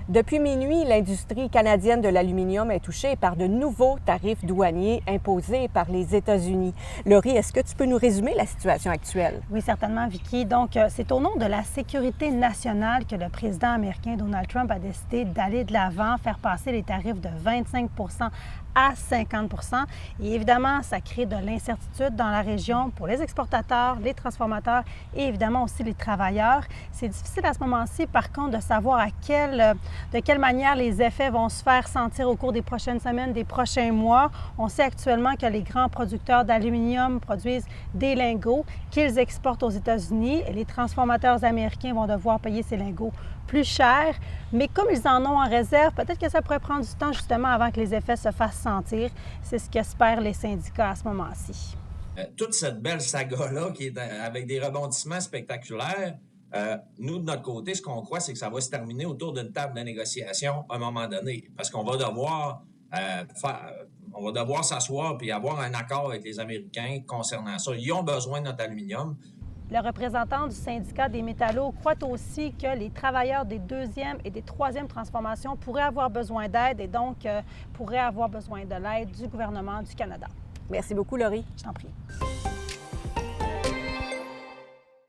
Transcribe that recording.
Depuis minuit, l'industrie canadienne de l'aluminium est touchée par de nouveaux tarifs douaniers imposés par les États-Unis. Laurie, est-ce que tu peux nous résumer la situation actuelle? Oui, certainement, Vicky. Donc, c'est au nom de la sécurité nationale que le président américain Donald Trump a décidé d'aller de l'avant, faire passer les tarifs de 25 à 50 Et évidemment, ça crée de l'incertitude dans la région pour les exportateurs, les transformateurs et évidemment aussi les travailleurs. C'est difficile à ce moment-ci, par contre, de savoir de quelle manière les effets vont se faire sentir au cours des prochaines semaines, des prochains mois. On sait actuellement que les grands producteurs d'aluminium produisent des lingots qu'ils exportent aux États-Unis et les transformateurs américains vont devoir payer ces lingots plus cher, mais comme ils en ont en réserve, peut-être que ça pourrait prendre du temps justement avant que les effets se fassent sentir. C'est ce qu'espèrent les syndicats à ce moment-ci. Toute cette belle saga-là qui est avec des rebondissements spectaculaires, nous, de notre côté, ce qu'on croit, c'est que ça va se terminer autour d'une table de négociation à un moment donné, parce qu'on va devoir s'asseoir et avoir un accord avec les Américains concernant ça. Ils ont besoin de notre aluminium. Le représentant du syndicat des métallos croit aussi que les travailleurs des deuxième et des troisième transformations pourraient avoir besoin d'aide et donc pourraient avoir besoin de l'aide du gouvernement du Canada. Merci beaucoup, Laurie. Je t'en prie.